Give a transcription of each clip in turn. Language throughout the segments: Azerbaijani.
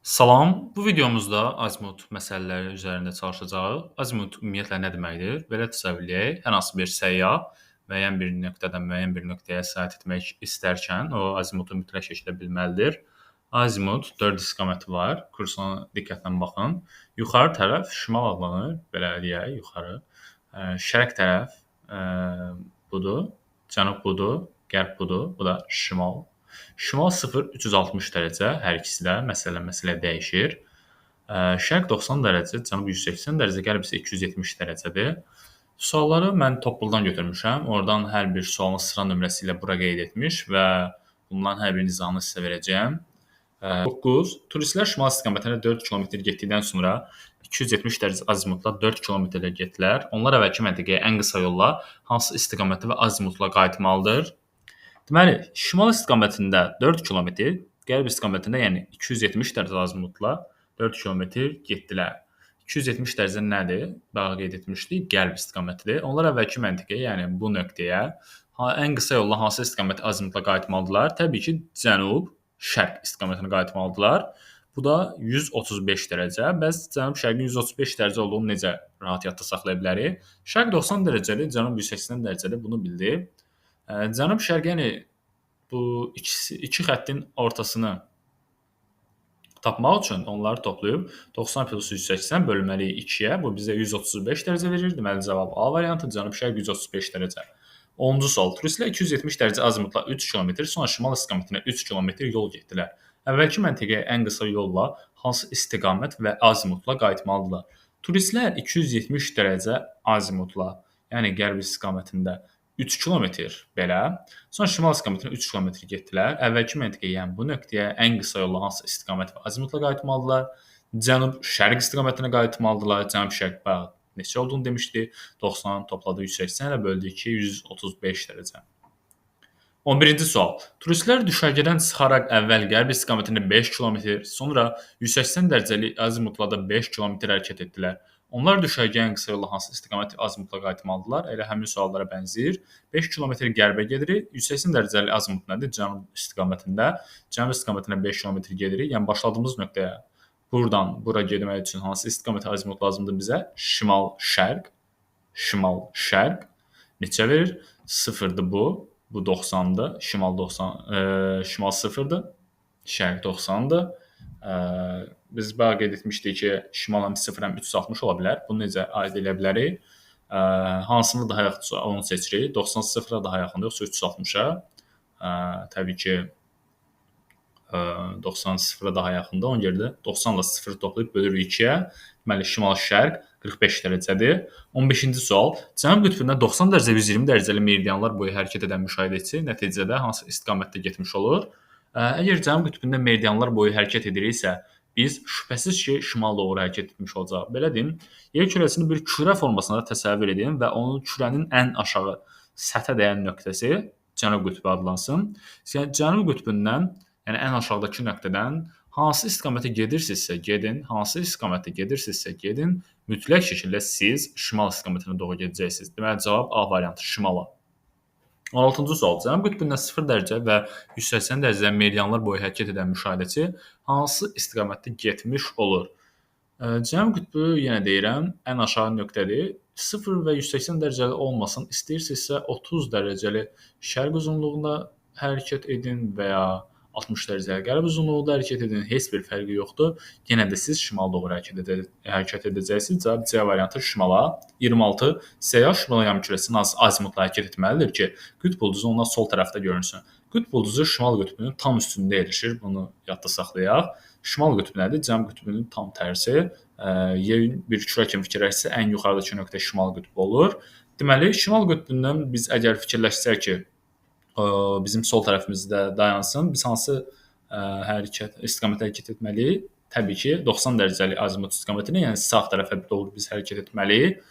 Salam, bu videomuzda azimut məsələləri üzərində çalışacağıq. Azimut ümumiyyətlə nə deməkdir? Belə təsəvvür edək, hər hansı bir səyyah müəyyən bir nöqtədən müəyyən bir nöqtəyə səyahət etmək istərkən o azimutu mütləq şəkildə bilməlidir. Azimut 4 istiqaməti var. Kursuna diqqətlə baxın. Yuxarı tərəf şimal adlanır, belə deyək, yuxarı. Şərq tərəf budur, cənub budur, qərb budur, bu da şimal. Şimal 0 360 dərəcə hər ikisi də məsələ dəyişir. Şərq 90 dərəcə, cənub 180 dərəcə, qərb isə 270 dərəcədir. Sualları mən Topldan götürmüşəm. Oradan hər bir sualın sıra nömrəsi ilə bura qeyd etmiş və bunların hər birinin izahını sizə verəcəyəm. 9. Turistlər şimal istiqamətinə 4 km getdikdən sonra 270 dərəcə azimutla 4 km getdilər. Onlar əvvəlki məntəqəyə ən qısa yolla hansı istiqamətdə və azimutla qayıtmalıdır? Deməli, şimal istiqamətində 4 kilometr, qərb istiqamətində, yəni 270 dərəcə azimutla 4 kilometr getdilər. 270 dərəcə nədir? Bax qeyd etmişdik, qərb istiqamətidir. Onlar əvvəlki məntəqəyə, yəni bu nöqtəyə ən qısa yolla hansı istiqamət azimutla qayıtmalıdırlar? Təbii ki, cənub, şərq istiqamətinə qayıtmalıdırlar. Bu da 135 dərəcə. Bəs cənub-şərqin 135 dərəcə olduğunu necə rahat yadda saxlaya bilərik? Şərq 90 dərəcəli, cənub 180 dərəcəli, bunu bildik. Cənub-şərq, yəni bu iki xəttin ortasını tapmaq üçün onları toplayıb 90 plus 180 bölməliyik 2-yə. Bu bizə 135 dərəcə verir. Deməli, cavab A variantı, cənub-şərq 135 dərəcə. 10-cu sual. Turistlər 270 dərəcə azimutla 3 km, sonra şimal istiqamətinə 3 km yol getdilər. Əvvəlki məntəqəyə ən qısa yolla hansı istiqamət və azimutla qayıtmalıdırlar? Turistlər 270 dərəcə azimutla, yəni qərb istiqamətində 3 kilometr belə. Sonra şimal istiqamətinə 3 kilometr getdilər. Əvvəlki məntəqəyə, yəni bu nöqtəyə ən qısa yolla hansı istiqamət və azimutla qayıtmalıdırlar? Cənub-şərq istiqamətinə qayıtmalıdırlar. Cənub-şərq bax neçə olduğunu demişdik. 90 topladı 180 ilə böldü 2, 135 dərəcə. 11-ci sual. Turistlər düşərgədən çıxaraq əvvəl qərb istiqamətində 5 km, sonra 180 dərəcəli azimutla da 5 km hərəkət etdilər. Onlar düşərgəyə ən qısa yolla hansı istiqamət azimutla qayıtmalıdırlar? Elə həmin suallara bənzəyir. 5 km qərbə gedirik. 180 dərəcəli azimut nədir? Cənub istiqamətində. Cənub istiqamətinə 5 km gedirik. Yəni başladığımız nöqtəyə buradan bura getmək üçün hansı istiqamət azimut lazımdır bizə? Şimal-şərq. Şimal-şərq. Neçə verir? 0-dır bu. Bu 90-dır. Şimal 0-dır. Şərq 90-dır. Biz bax qeyd etmişdik ki, şimal həm 0 həm 360 ola bilər. Bunu necə aid edə bilərik? Hansını daha yaxın onu seçirik. 90 0-a daha yaxındır, yoxsa 360-a? Təbii ki 90 0-a daha yaxındır. Ona görə də 90 ilə 0-ı toplayıb bölürük 2-yə. Deməli, şimal-şərq 45 dərəcədir. 15-ci sual. Cənub qütbündə 90 dərəcə 120 dərəcəli meridianlar boyu hərəkət edən müşahidəçi nəticədə hansı istiqamətdə getmiş olur? Əgər cənub qütbündə meridianlar boyu hərəkət ediriksə, biz şübhəsiz ki, şimal doğru hərəkət etmiş olacaq. Belə deyim, yer kürəsini bir kürə formasında təsəvvür edin və onun kürənin ən aşağı səthə dəyən nöqtəsi cənub qütbü adlansın. Yəni cənub qütbündən, yəni ən aşağıdakı nöqtədən hansı istiqamətə gedirsinizsə gedin, hansı istiqamətə gedirsinizsə gedin, mütləq şəkildə siz şimal istiqamətinə doğru gedəcəksiniz. Deməli, cavab A variantı, şimala. 16-cı sual. Cənub qütbündə 0 dərəcə və 180 dərəcə meridianlar boyu hərəkət edən müşahidəçi hansı istiqamətdə getmiş olur? Cənub qütbü, yenə deyirəm, ən aşağı nöqtədir. 0 və 180 dərəcəli olmasın. İstəyirsinizsə 30 dərəcəli şərq uzunluğunda hərəkət edin və ya 60 dərəcəli qərb uzunluğunda hərəkət edin. Heç bir fərqi yoxdur. Yenə də siz şimal doğru hərəkət edəcəksiniz. Cavab C variantı, şimala. 26. Səyyah şimal yarımkürəsinin azimutla hərəkət etməlidir ki, qütb ulduzu ondan sol tərəfdə görünsün. Qütb ulduzu şimal qütbünün tam üstündə yerləşir. Bunu yadda saxlayaq. Şimal qütbü nədir? Cənub qütbünün tam tərsi. Yerin bir kürə kimi fikirləşsə, ən yuxarıdakı nöqtə şimal qütbü olur. Deməli, şimal qütbündən biz əgər fikirləşsək ki, bizim sol tərəfimizdə dayansın, biz hansı istiqamətə hərəkət etməliyik? Təbii ki, 90 dərəcəlik azimut istiqamətinə, yəni sağ tərəfə doğru biz hərəkət etməliyik.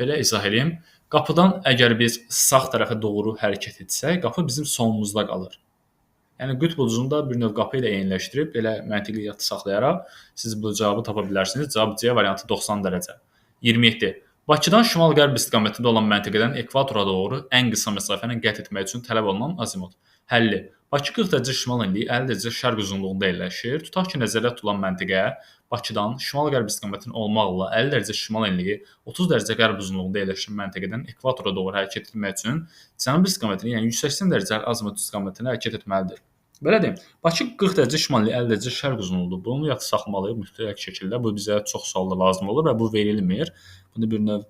Belə izah edeyim. Qapıdan əgər biz sağ tərəfə doğru hərəkət etsək, qapı bizim solumuzda qalır. Yəni qütb ulduzunda bir növ qapı ilə eyniləşdirib, belə məntiqli yadda saxlayaraq siz bu cavabı tapa bilərsiniz. Cavab C variantı, 90 dərəcə. 27. Bakıdan şimal-qərb istiqamətində olan məntəqədən ekvatora doğru ən qısa məsafəni qət etmək üçün tələb olunan azimut. Həlli. Bakı 40 dərəcə şimal enliyi 50 dərəcə şərq uzunluğunda yerləşir. Tutaq ki, nəzərdə tutulan məntəqə Bakıdan şimal-qərb istiqamətinin olmaqla 50 dərəcə şimal enliyi 30 dərəcə qərb uzunluğunda yerləşən məntəqədən ekvatora doğru hərəkət etmək üçün cənub istiqamətini, yəni 180 dərəcə azimut istiqamətində hərəkət etməlidir. Belə deyim, Bakı 40 dərəcə şimal enliyi 50 dərəcə şərq uzunluğudur. Bunu yadda saxlamalıyıq mütləq şəkildə. Bu bizə çox sualda lazım olur və bu verilmir. Bunu bir növ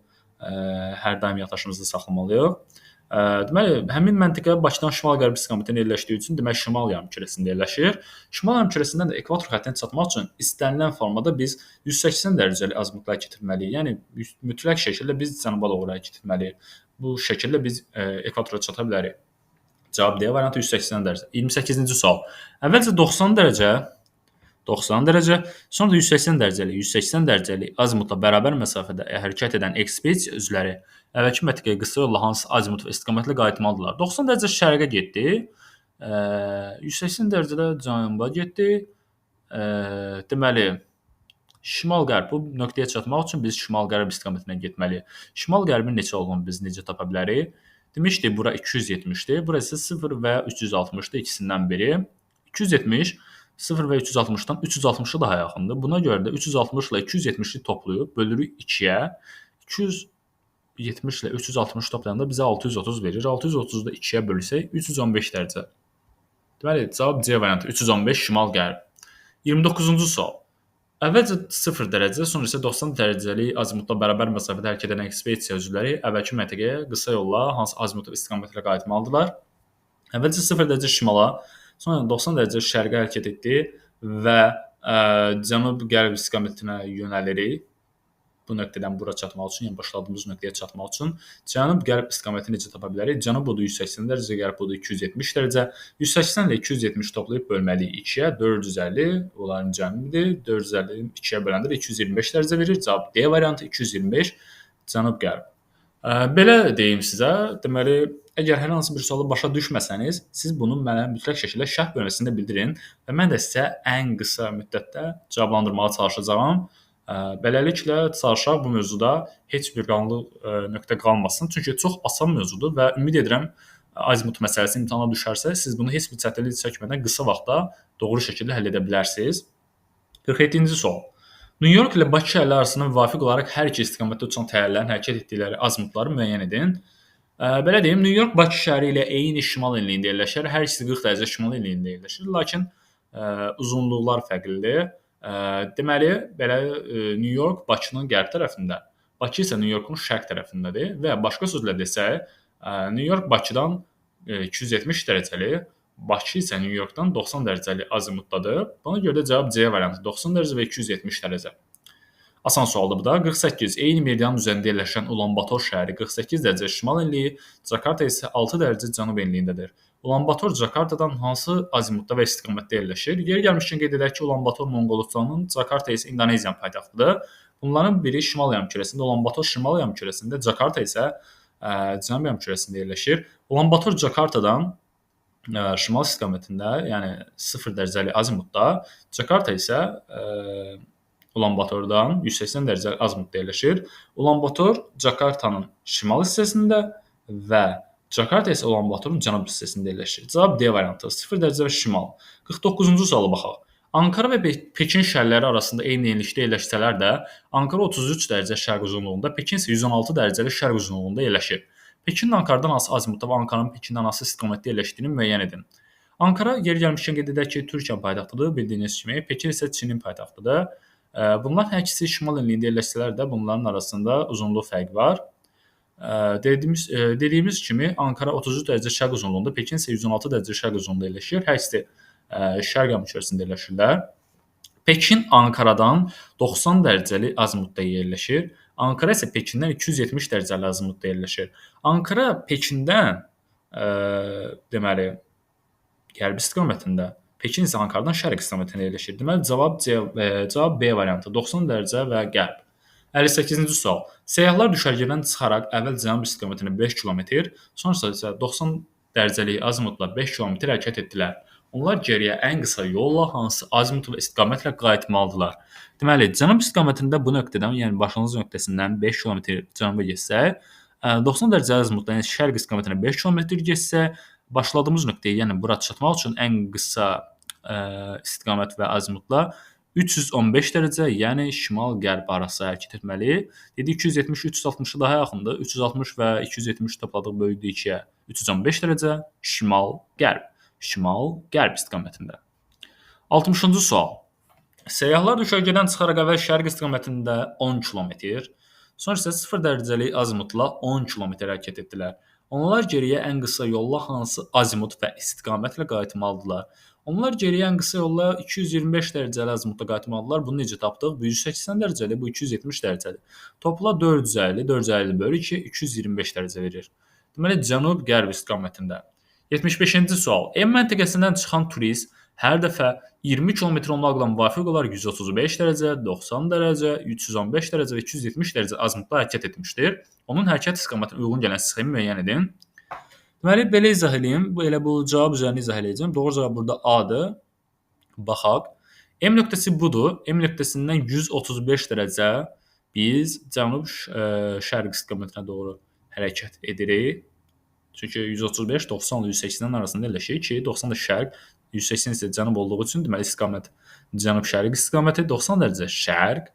hər daim yaddaşımızda saxlamalıyıq. Deməli, həmin məntəqə Bakıdan şimal-qərb istiqamətində yerləşdiyi üçün demək şimal yarımkürəsində yerləşir. Şimal yarımkürəsindən də ekvator xəttinə çatmaq üçün istənilən formada biz 180 dərəcəli azimutla hərəkət etməliyik. Yəni mütləq şəkildə biz cənuba doğru hərəkət etməliyik. Bu şəkildə biz ekvatora çata bilərik. Cavab D variantı 180 dərəcə. 28-ci sual. Əvvəlcə 90 dərəcə, sonra da 180 dərəcəlik azimutla bərabər məsafədə hərəkət edən ekspedisiya üzvləri əvvəlki məntəqəyə qısa yolla hansı azimut və istiqamətlə qayıtmalıdırlar? 90 dərəcə şərqə getdi, 180 dərəcədə cənuba getdi. Deməli, şimal-qərb bu nöqtəyə çatmaq üçün biz şimal-qərb istiqamətinə getməliyik. Şimal-qərbin neçə olduğunu biz necə tapa bilərik? Demişdik, bura 270-dir, burası 0 və 360-dır ikisindən biri. 270 0 və 360-dan 360-a daha yaxındır. Buna görə də 360 ilə 270-i toplayıb bölürük 2-yə. 270 ilə 360 toplayanda bizə 630 verir. 630-u da 2-yə bölsək 315 dərəcə. Deməli, cavab C variantı 315 şimal-qərb. 29-cu sual. Əvvəlcə 0 dərəcə, sonra isə 90 dərəcəlik azimutla bərabər məsafədə hərəkət edən ekspedisiya üzvləri əvvəlki məntəqəyə qısa yolla hansı azimut və istiqamətlə qayıtmalıdırlar? Əvvəlcə 0 dərəcə şimala, sonra 90 dərəcə şərqə hərəkət etdi və cənub-qərb istiqamətinə yönəlirik. Bu nöqtədən bura çatmaq üçün, yəni başladığımız nöqtəyə çatmaq üçün cənub-qərb istiqamətini necə tapa bilərik? Cənub budur 180 dərəcə, qərb budur 270 dərəcə. 180 ilə 270 toplayıb bölməliyik 2-yə, 450 onların cəmidir. 450-ni 2-yə böləndə də 225 dərəcə verir. Cavab D variantı 225 cənub-qərb. Belə deyim sizə, deməli, əgər hər hansı bir sualı başa düşməsəniz, siz bunu mənə mütləq şəkildə şərh bölməsində bildirin və mən də sizə ən qısa müddətdə cavablandırmağa çalışacağam. Beləliklə çalışaq bu mövzuda heç bir qanlı nöqtə qalmasın. Çünki çox asan mövzudur və ümid edirəm azimut məsələsi imtahana düşərsə, siz bunu heç bir çətinlik çəkmədən qısa vaxtda doğru şəkildə həll edə bilərsiniz. 47-ci sual. New York ilə Bakı şəhərləri arasında müvafiq olaraq hər iki istiqamətdə uçan təyyarələrin hərəkət etdikləri azimutları müəyyən edin. Belə deyim, New York Bakı şəhəri ilə eyni şimal enliyində yerləşir. Hər ikisi 40 dərəcə şimal enliyində yerləşir, lakin uzunluqlar fərqlidir. Deməli, belə New York Bakının qərb tərəfində, Bakı isə New Yorkun şərq tərəfindədir və başqa sözlə desək, New York Bakıdan 270 dərəcəli, Bakı isə New Yorkdan 90 dərəcəli azimutdadır. Buna görə də cavab C variantı 90 dərəcə və 270 dərəcə. Asan sualdır bu da. 48. Eyni meridianın üzərində yerləşən Ulan-Bator şəhəri 48 dərəcə şimal enliyi, Cakarta isə 6 dərəcə cənub enliyindədir. Ulan-Bator Cakartadan hansı azimutda və istiqamətdə yerləşir? Yeri gəlmişkən qeyd edək ki, Ulan-Bator Monqolistanın, Cakarta isə İndoneziyanın paytaxtıdır. Bunların biri şimal yarımkürəsində, Ulan-Bator şimal yarımkürəsində, Cakarta isə cənub yarımkürəsində yerləşir. Ulan-Bator Cakartadan şimal istiqamətində, yəni 0 dərəcəli azimutda, Cakarta isə Ulan-Batordan 180 dərəcə azimutda yerləşir. Ulan-Bator Cakartanın şimal hissəsində və Cakarta isə Ulan-Batorun cənub hissəsində yerləşir. Cavab D variantı 0 dərəcə və şimal. 49-cu suala baxaq. Ankara və Pekin şəhərləri arasında eyni enlikdə yerləşsələr də, Ankara 33 dərəcə şərq uzunluğunda, Pekin isə 116 dərəcəli şərq uzunluğunda yerləşir. Pekinin Ankaradan hansı azimutda və Ankaranın Pekindən hansı istiqamətdə yerləşdiyini müəyyən edin. Ankara yeri gəlmişkən qeyd edək ki, Türkiyə paytaxtıdır, bildiyiniz kimi. Pekin isə Çinin paytaxtıdır. Bunlar hər ikisi şimal enliyində yerləşsələr də bunların arasında uzunluq fərqi var. Dediyimiz kimi Ankara 33 dərəcə şərq uzunluğunda, Pekin isə 116 dərəcə şərq uzunluğunda yerləşir. Hər ikisi şərq yarımkürəsində yerləşirlər. Pekin Ankaradan 90 dərəcəli azimutda yerləşir. Ankara isə Pekindən 270 dərəcəli azimutda yerləşir. Ankara Pekindən deməli qərb istiqamətində, Pekin isə Ankaradan şərq istiqamətində yerləşir. Deməli cavab B variantı 90 dərəcə və qərb. 58-ci sual. Səyyahlar düşərgədən çıxaraq əvvəl cənub istiqamətinə 5 km, sonra isə 90 dərəcəlik azimutla 5 km hərəkət etdilər. Onlar geriyə ən qısa yolla hansı azimut və istiqamətlə qayıtmalıdırlar. Deməli, cənub istiqamətində bu nöqtədən, yəni başlanğıc nöqtəsindən 5 kilometr cənuba getsək, 90 dərəcə azimutla, yəni şərq istiqamətinə 5 kilometr getsək, başladığımız nöqtəyə, yəni bura çatmaq üçün ən qısa istiqamət və azimutla 315 dərəcə, yəni şimal-qərb arası hərəkət etməli. Dedik 270 360-a daha yaxındır. 360 və 270 topladıq böldük 2-yə. 315 dərəcə şimal-qərb. Şimal-qərb istiqamətində. 60-cı sual. Səyyahlar düşərgədən çıxaraq əvvəl şərq istiqamətində 10 km, sonra isə 0 dərəcəlik azimutla 10 km hərəkət etdilər. Onlar geriyə ən qısa yolla hansı azimut və istiqamətlə qayıtmalıdırlar? Onlar geriyə ən qısa yolla 225 dərəcəli azimutla qayıtmalıdırlar. Bunu necə tapdıq? Bu 180 dərəcəli, bu 270 dərəcəli. Topla 450, 450 bölü 2, 225 dərəcə verir. Deməli, cənub-qərb istiqamətində. 75-ci sual. M məntəqəsindən çıxan turist hər dəfə 20 km olmaqla müvafiq olaraq 135 dərəcə, 90 dərəcə, 315 dərəcə və 270 dərəcə azimutla hərəkət etmişdir. Onun hərəkət istikamətinə uyğun gələn sxemi müəyyən edin. Deməli, belə izah edeyim. Bu cavab üzərində izah edəcəm. Doğru cavab burada A-dır. Baxaq. M nöqtəsi budur. M nöqtəsindən 135 dərəcə biz cənub-şərq istikamətinə doğru hərəkət edirik. Çünki 135 90 ilə 180-in arasında yerləşir ki, 90 da şərq, 180 isə cənub olduğu üçün deməli istiqamət cənub-şərq istiqaməti, 90 dərəcə şərq,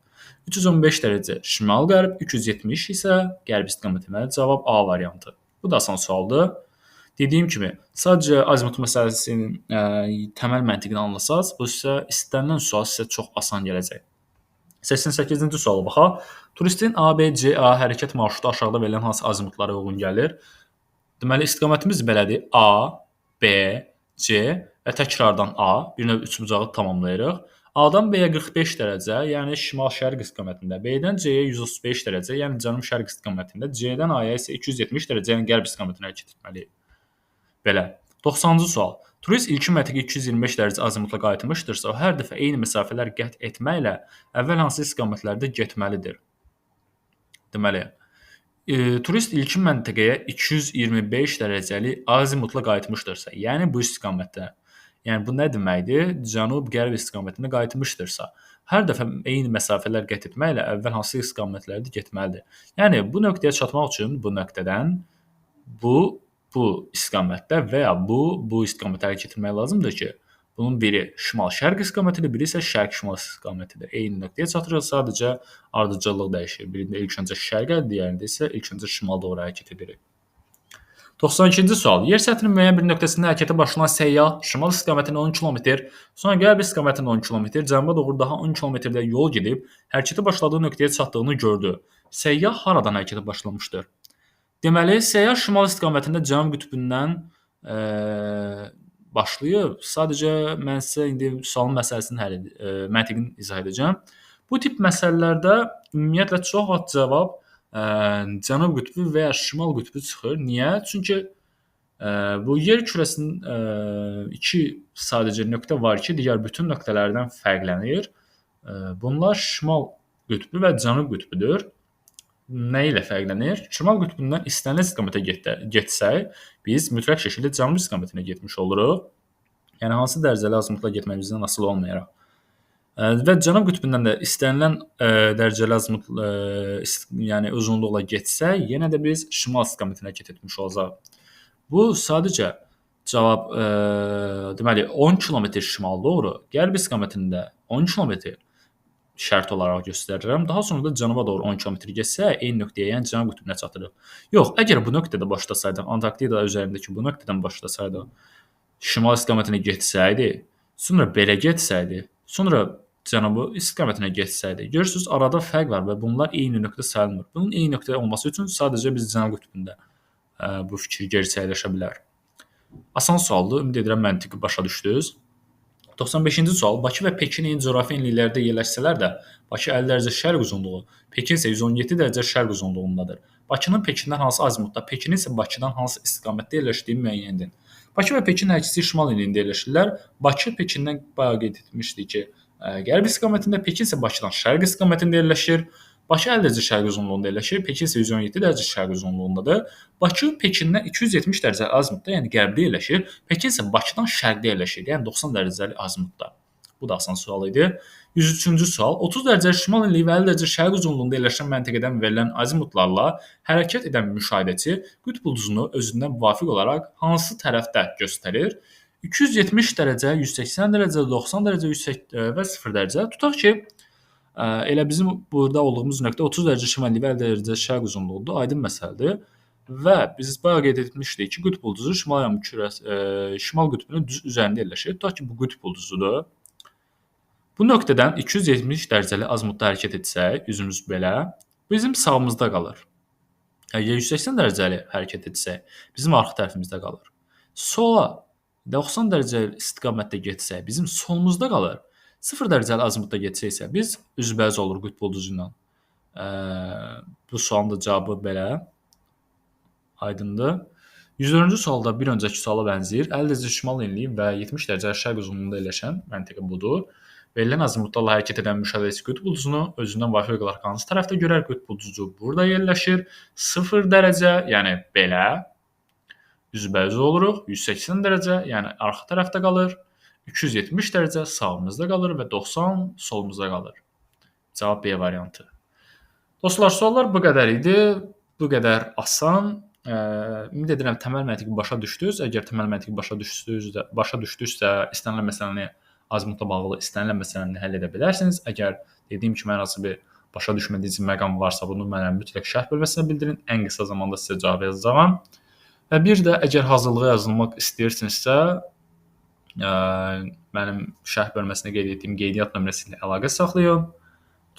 315 dərəcə şimal-qərb, 370 isə qərb istiqaməti. Deməli cavab A variantı. Bu da asan sualdır. Dediyim kimi, sadəcə azimut məsələsinin təməl məntiqini anlasaz, bu isə istənilən sual sizə çox asan gələcək. 88-ci suala baxaq. Turistin A-B-C-A hərəkət marşrutu aşağıda verilən hansı azimutlara uyğun gəlir? Deməli, istiqamətimiz belədir. A, B, C və təkrardan A. Bir növ üçbucağı tamamlayırıq. A-dan B-yə 45 dərəcə, yəni şimal-şərq istiqamətində. B-dən C-yə 135 dərəcə, yəni cənub-şərq istiqamətində. C-dən A-ya isə 270 dərəcə, yəni qərb istiqamətində hərəkət etməliyik. Belə. 90-cı sual. Turist ilkin məntəqə 225 dərəcə azimutla qayıtmışdırsa, o hər dəfə eyni məsafələr qət etməklə əvvəl hansı istiqamətlərdə getməlidir? Deməli, turist ilkin məntəqəyə 225 dərəcəli azimutla qayıtmışdırsa, yəni bu istiqamətdə, yəni bu nə deməkdir? Cənub-qərb istiqamətində qayıtmışdırsa, hər dəfə eyni məsafələr qət etməklə əvvəl hansı istiqamətlərdə getməlidir? Yəni bu nöqtəyə çatmaq üçün bu nöqtədən bu istiqamətdə və ya bu istiqamətə hərəkət etmək lazımdır ki, bunun biri şimal-şərq istiqamətidir, biri isə şərq-şimal istiqamətidir. Eyni nöqtəyə çatırıq, sadəcə ardıcıllıq dəyişir. Birində ilk öncə şərqə, digərində isə ilk öncə şimala doğru hərəkət edirik. 92-ci sual. Yer səthinin müəyyən bir nöqtəsində hərəkətə başlayan səyyah şimal istiqamətinə 10 km, sonra qərb istiqamətinə 10 km, cənuba doğru daha 10 km-də yol gedib, hərəkətə başladığı nöqtəyə çatdığını gördü. Səyyah haradan hərəkətə başlamışdır? Deməli, səyyah şimal istiqamətində cənub qütbündən başlayıb. Sadəcə mən sizə indi sualın məsələsini məntiqini izah edəcəm. Bu tip məsələlərdə ümumiyyətlə çox vaxt cavab cənub qütbü və ya şimal qütbü çıxır. Niyə? Çünki bu yer kürəsinin iki sadəcə nöqtə var ki, digər bütün nöqtələrdən fərqlənir. Bunlar şimal qütbü və cənub qütbüdür. Nə ilə fərqlənir? Şimal qütbündən istənilən istiqamətə getsək, biz mütləq şəkildə cənub istiqamətinə getmiş oluruq. Yəni hansı dərəcəli azimutla getməyimizdən asılı olmayaraq. Və cənub qütbündən də istənilən dərəcəli azimut, yəni uzunluqla getsək, yenə də biz şimal istiqamətinə hərəkət etmiş olacağıq. Bu sadəcə cavab deməli 10 km şimala doğru, qərb istiqamətində 10 km şərt olaraq göstərirəm. Daha sonra da cənuba doğru 10 km getsə, eyni nöqtəyə, yəni cənub qütbünə çatırıq. Yox, əgər bu nöqtədə başlasaydıq, Antarktida üzərindəki bu nöqtədən başlasaydıq, şimal istiqamətinə getsəydi, sonra belə getsəydi, sonra cənubu istiqamətinə getsəydi, görürsüz, arada fərq var və bunlar eyni nöqtə sayılmır. Bunun eyni nöqtə olması üçün sadəcə biz cənub qütbündə bu fikir gerçəkləşə bilər. Asan sualdır, ümid edirəm məntiqi başa düşdünüz. 95-ci sual. Bakı və Pekin eyni coğrafi enliklərdə yerləşsələr də, Bakı 50 dərəcə şərq uzunluğu, Pekin isə 117 dərəcə şərq uzunluğundadır. Bakının Pekindən hansı azimutda, Pekinin isə Bakıdan hansı istiqamətdə yerləşdiyi müəyyən edin. Bakı və Pekin hər ikisi şimal enliyində yerləşirlər. Bakı Pekindən bayaq qeyd etmişdik ki, qərb istiqamətində, Pekin isə Bakıdan şərq istiqamətində yerləşir. Bakı 50 dərəcə şərqi uzunluğunda yerləşir, Pekin isə 117 dərəcə şərqi uzunluğundadır. Bakı Pekindən 270 dərəcə azimutda, yəni qərbdə yerləşir. Pekin isə Bakıdan şərqdə yerləşir, yəni 90 dərəcəlik azimutda. Bu da asan sual idi. 103-cü sual. 30 dərəcə şimal enliyi və 50 dərəcə şərq uzunluğunda yerləşən məntəqədən verilən azimutlarla hərəkət edən müşahidəçi qütb ulduzunu özündən müvafiq olaraq hansı tərəfdə göstərir? 270 dərəcə, 180 dərəcə, 90 dərəcə və 0 dərəcə. Tutaq ki, elə bizim burada olduğumuz nöqtə 30 dərəcə şimal enliyi və 50 dərəcə şərq uzunluğudur. Aydın məsələdir. Və biz bayaq qeyd etmişdik ki, qütb ulduzu şimal qütbünün düz üzərində yerləşir. Tutaq ki, bu qütb ulduzudur. Bu nöqtədən 270 dərəcəli azimutda hərəkət etsək, üzümüz belə, bizim sağımızda qalır. Əgər 180 dərəcəli hərəkət etsək, bizim arxa tərəfimizdə qalır. Sola 90 dərəcə istiqamətdə getsək, bizim solumuzda qalır. 0 dərəcəli azimutda getsək isə biz üzbəüz olur qütb ulduzu ilə. Bu sualın da cavabı belə. Aydındır. 104-cü sualda bir öncəki suala bənzəyir. 50 dərəcə şimal enliyi və 70 dərəcə şərq uzunluğunda yerləşən məntəqə budur. Verilən azimutlarla hərəkət edən müşahidəçi qütb ulduzunu özündən müvafiq olaraq hansı tərəfdə görər? Qütb ulduzu burada yerləşir. 0 dərəcə, yəni belə üzbəüz oluruq. 180 dərəcə, yəni arxa tərəfdə qalır. 270 dərəcə sağımızda qalır və 90 solumuzda qalır. Cavab B variantı. Dostlar, suallar bu qədər idi. Bu qədər asan. Ümid edirəm təməl məntiqi başa düşdünüz. Əgər təməl məntiqi başa düşdünüzsə, istənilən məsələni azimutla bağlı istənilən məsələni həll edə bilərsiniz. Əgər dediyim kimi hər hansı bir başa düşmədiyiniz məqam varsa, bunu mənə mütləq şərh bölməsində bildirin. Ən qısa zamanda sizə cavab yazacağam. Və bir də əgər hazırlığa yazılmaq istəyirsinizsə, mənim şərh bölməsində qeyd etdiyim qeydiyyat nömrəsi ilə əlaqə saxlayın.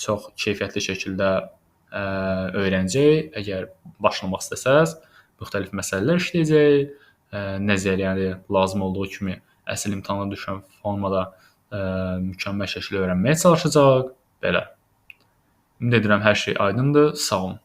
Çox keyfiyyətli şəkildə öyrənəcək. Əgər başlamaq istəsəz, müxtəlif məsələlər işləyəcək. Nəzəriyyəni lazım olduğu kimi əsl imtahana düşən formada mükəmməl şəkildə öyrənməyə çalışacaq. Belə. Ümid edirəm hər şey aydındır. Sağ olun.